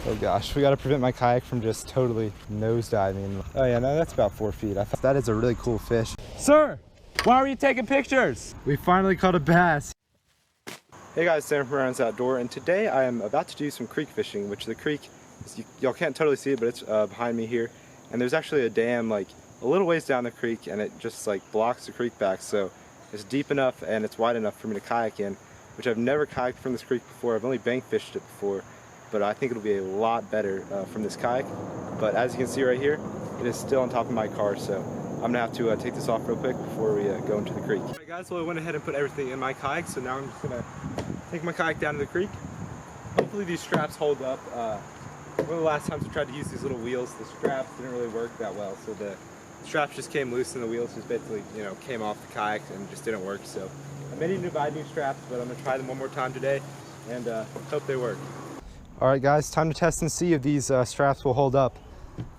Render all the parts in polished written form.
Oh gosh, we gotta prevent my kayak from just totally nosediving. Oh yeah, no, that's about 4 feet. I thought that is a really cool fish. Sir, why were you taking pictures? We finally caught a bass. Hey guys, Sam from Around's Outdoor, and today I am about to do some creek fishing, which the creek, y'all can't totally see it, but it's behind me here. And there's actually a dam like a little ways down the creek, and it just like blocks the creek back, so it's deep enough and it's wide enough for me to kayak in, which I've never kayaked from this creek before. I've only bank fished it before, but I think it'll be a lot better from this kayak. But as you can see right here, it is still on top of my car, so I'm gonna have to take this off real quick before we go into the creek. Alright guys, well I went ahead and put everything in my kayak, so now I'm just gonna take my kayak down to the creek. Hopefully these straps hold up. One of the last times I tried to use these little wheels, the straps didn't really work that well, so the straps just came loose and the wheels just basically, you know, came off the kayak and just didn't work. So I may need to buy new straps, but I'm gonna try them one more time today and hope they work. All right guys, time to test and see if these straps will hold up.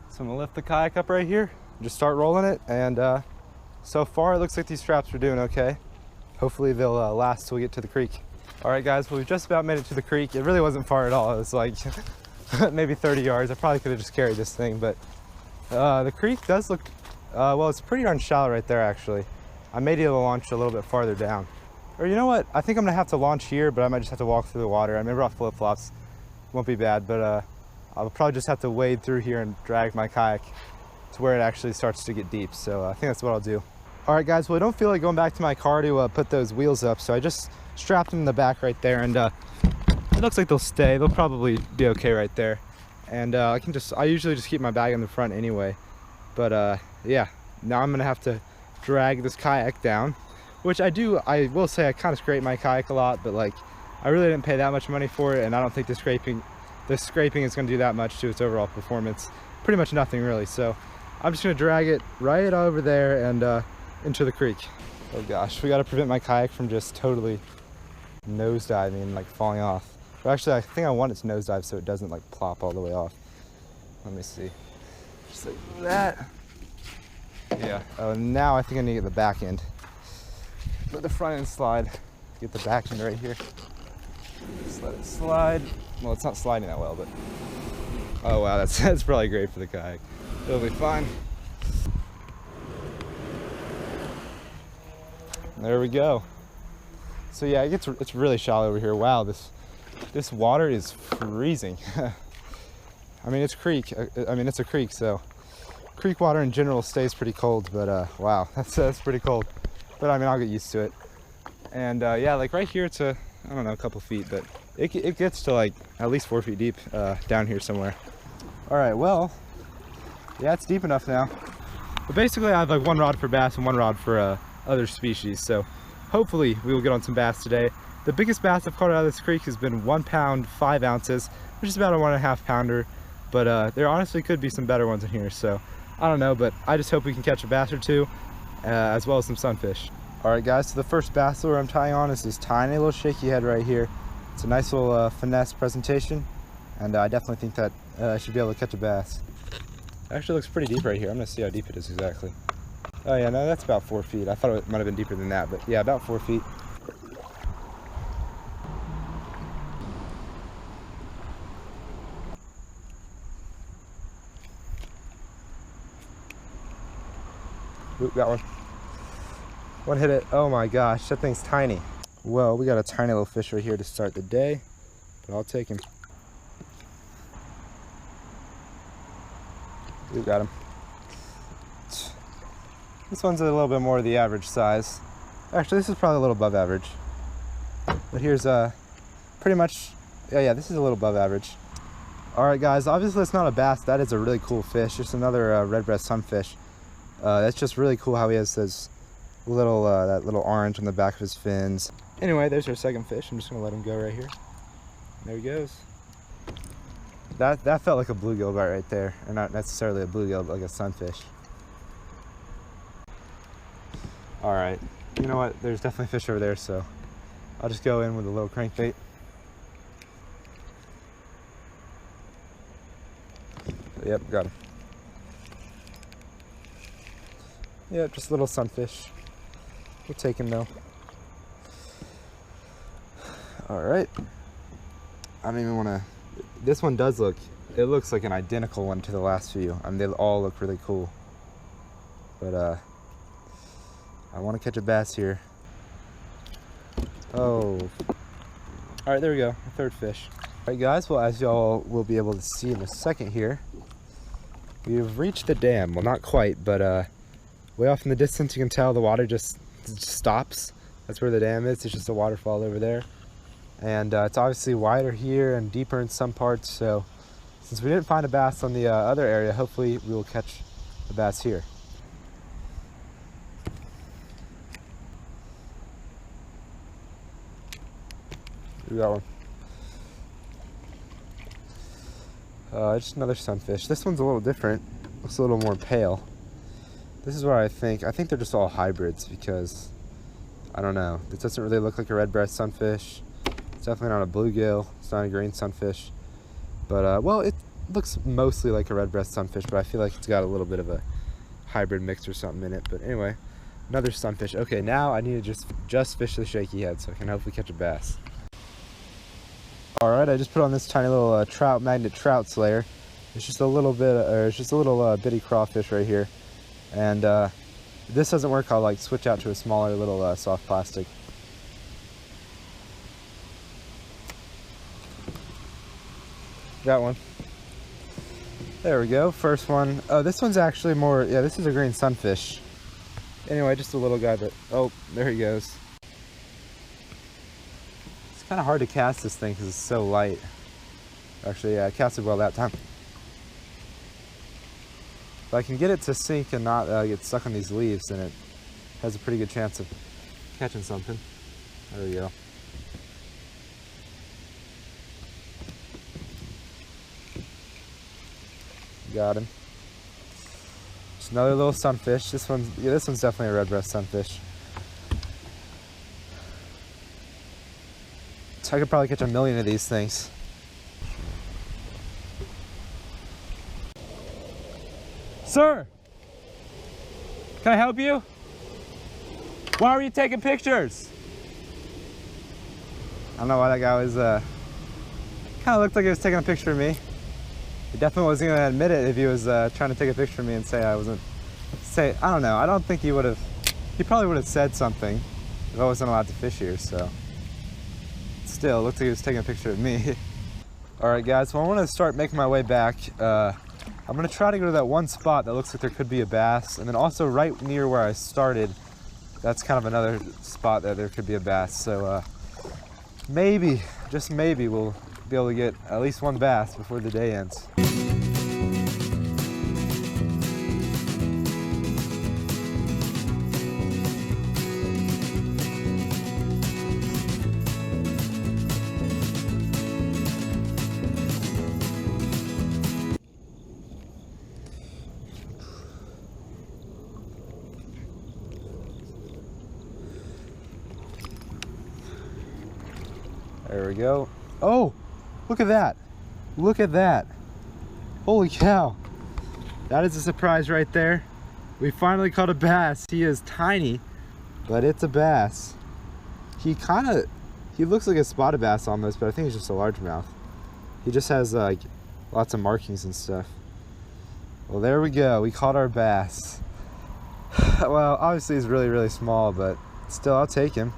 So I'm gonna lift the kayak up right here, just start rolling it, and so far it looks like these straps are doing okay. Hopefully they'll last till we get to the creek. All right guys, well, we just about made it to the creek. It really wasn't far at all. It was like maybe 30 yards. I probably could have just carried this thing, but the creek does look, well, it's pretty darn shallow right there actually. I may be able to launch a little bit farther down. Or you know what, I think I'm gonna have to launch here, but I might just have to walk through the water. I may brought flip-flops, won't be bad, but I'll probably just have to wade through here and drag my kayak to where it actually starts to get deep. So I think that's what I'll do. All right guys, well I don't feel like going back to my car to put those wheels up, so I just strapped them in the back right there, and it looks like they'll stay. They'll probably be okay right there. And I usually just keep my bag in the front anyway. But yeah, now I'm gonna have to drag this kayak down, which I will say I kind of scrape my kayak a lot, but like I really didn't pay that much money for it, and I don't think the scraping is gonna do that much to its overall performance. Pretty much nothing really. So I'm just gonna drag it right over there and into the creek. Oh gosh, we gotta prevent my kayak from just totally nosediving, like falling off. But actually I think I want it to nosedive so it doesn't like plop all the way off. Let me see, just like that. Yeah, oh, now I think I need to get the back end. Let the front end slide, get the back end right here. Just let it slide. Well, it's not sliding that well, but oh wow, that's probably great for the kayak. It'll be fine. There we go. So yeah, it's really shallow over here. Wow, this water is freezing. I mean, it's creek. I mean, it's a creek, so creek water in general stays pretty cold. But wow, that's pretty cold. But I mean, I'll get used to it. And yeah, like right here, it's I don't know, a couple feet, but it gets to like at least 4 feet deep down here somewhere. All right, well, yeah, it's deep enough now. But basically, I have like one rod for bass and one rod for other species. So hopefully we will get on some bass today. The biggest bass I've caught out of this creek has been 1 pound 5 ounces, which is about a 1.5 pounder. But there honestly could be some better ones in here. So I don't know, but I just hope we can catch a bass or two, as well as some sunfish. All right guys, so the first bass lure I'm tying on is this tiny little shaky head right here. It's a nice little finesse presentation, and I definitely think that I should be able to catch a bass. It actually looks pretty deep right here. I'm gonna see how deep it is exactly. Oh yeah, no, that's about 4 feet. I thought it might have been deeper than that, but yeah, about 4 feet. Ooh, got one. One hit it. Oh my gosh, that thing's tiny. Well, we got a tiny little fish right here to start the day, but I'll take him. We got him. This one's a little bit more the average size. Actually, this is probably a little above average. But here's pretty much, yeah, this is a little above average. All right, guys, obviously it's not a bass. That is a really cool fish. Just another red-breast sunfish. That's just really cool how he has this little, that little orange on the back of his fins. Anyway, there's our second fish. I'm just gonna let him go right here. There he goes. That felt like a bluegill bite right there, or not necessarily a bluegill, but like a sunfish. All right, you know what? There's definitely fish over there, so I'll just go in with a little crankbait. Yep, got him. Yep, just a little sunfish. We'll take him though. All right. I don't even want to this one does look, it looks like an identical one to the last few. I mean, they all look really cool. But I want to catch a bass here. Oh. All right, there we go, our third fish. All right, guys, well, as y'all will be able to see in a second here, we've reached the dam. Well, not quite, but way off in the distance, you can tell the water just stops. That's where the dam is. It's just a waterfall over there. And it's obviously wider here and deeper in some parts. So since we didn't find a bass on the other area, hopefully we will catch a bass here. We got one. Just another sunfish. This one's a little different. Looks a little more pale. This is where I think they're just all hybrids because, I don't know. This doesn't really look like a red breast sunfish. It's definitely not a bluegill. It's not a green sunfish. But, well, it looks mostly like a red breast sunfish, but I feel like it's got a little bit of a hybrid mix or something in it. But anyway, another sunfish. Okay, now I need to just fish the shaky head so I can hopefully catch a bass. Alright, I just put on this tiny little trout magnet trout slayer. It's just a little bit, it's just a little bitty crawfish right here. And if this doesn't work, I'll like switch out to a smaller little soft plastic. Got one. There we go, first one. Oh, this one's actually more, yeah, this is a green sunfish. Anyway, just a little guy, but, oh, there he goes. It's kind of hard to cast this thing because it's so light. Actually, yeah, I casted well that time. If I can get it to sink and not get stuck on these leaves, then it has a pretty good chance of catching something. There we go. Got him. Just another little sunfish. This one's definitely a red breast sunfish. So I could probably catch a million of these things. Sir, can I help you? Why are you taking pictures? I don't know why that guy was, kind of looked like he was taking a picture of me. He definitely wasn't going to admit it if he was trying to take a picture of me and say I wasn't, I don't know, I don't think he would have, he probably would have said something if I wasn't allowed to fish here, so. Still, it looked like he was taking a picture of me. All right, guys, well, I want to start making my way back. I'm going to try to go to that one spot that looks like there could be a bass, and then also right near where I started, that's kind of another spot that there could be a bass. So maybe, just maybe, we'll be able to get at least one bass before the day ends. There we go. Oh, look at that. Look at that. Holy cow. That is a surprise right there. We finally caught a bass. He is tiny, but it's a bass. He looks like a spotted bass almost, but I think he's just a largemouth. He just has like lots of markings and stuff. Well, there we go. We caught our bass. Well, obviously he's really, really small, but still, I'll take him.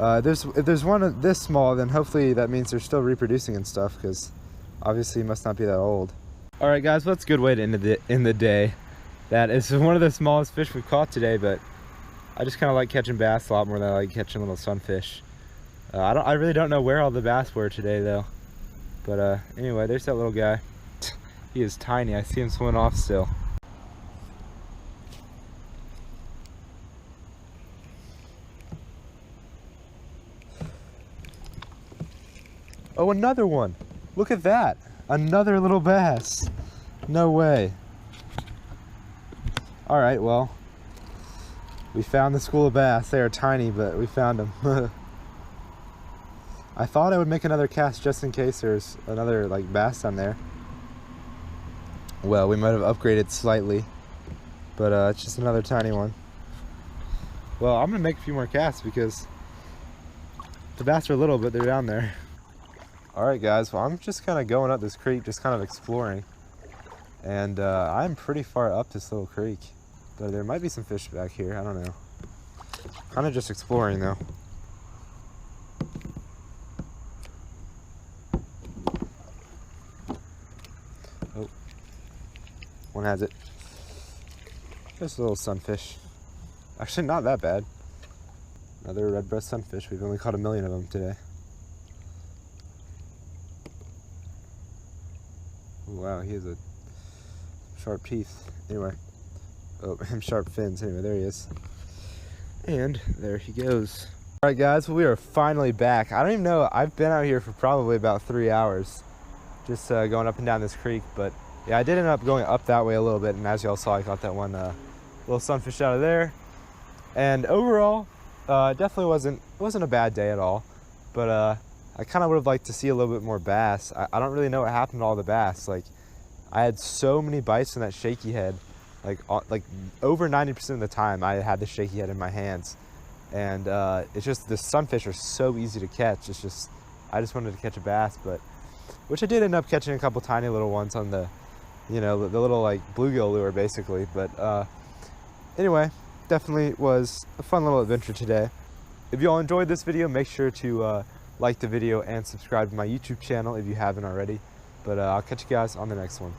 If there's one this small, then hopefully that means they're still reproducing and stuff, because obviously he must not be that old. All right, guys, well, that's a good way to end the day. That is one of the smallest fish we've caught today, but I just kind of like catching bass a lot more than I like catching little sunfish. I really don't know where all the bass were today, though. But anyway, there's that little guy. He is tiny. I see him swimming off still. Oh, another one. Look at that. Another little bass. No way. All right, well, we found the school of bass. They are tiny, but we found them. I thought I would make another cast just in case there's another like bass down there. Well, we might have upgraded slightly, but it's just another tiny one. Well, I'm gonna make a few more casts because the bass are little, but they're down there. Alright guys, well I'm just kind of going up this creek, just kind of exploring. And I'm pretty far up this little creek. But there might be some fish back here, I don't know. Kind of just exploring though. Oh, one has it. Just a little sunfish. Actually not that bad. Another red-breast sunfish. We've only caught 1 million of them today. Ooh, wow, he has a sharp teeth. Anyway. Oh, and sharp fins. Anyway, there he is. And there he goes. Alright guys, well, we are finally back. I don't even know, I've been out here for probably about 3 hours. Just going up and down this creek. But yeah, I did end up going up that way a little bit. And as y'all saw, I caught that one little sunfish out of there. And overall, definitely wasn't a bad day at all. But I kind of would have liked to see a little bit more bass. I don't really know what happened to all the bass. Like, I had so many bites from that shaky head. Like over 90% of the time I had the shaky head in my hands. And it's just, the sunfish are so easy to catch. It's just, I just wanted to catch a bass, but, which I did end up catching a couple tiny little ones on the, you know, the little like bluegill lure basically. But anyway, definitely was a fun little adventure today. If you all enjoyed this video, make sure to like the video and subscribe to my YouTube channel if you haven't already. But I'll catch you guys on the next one.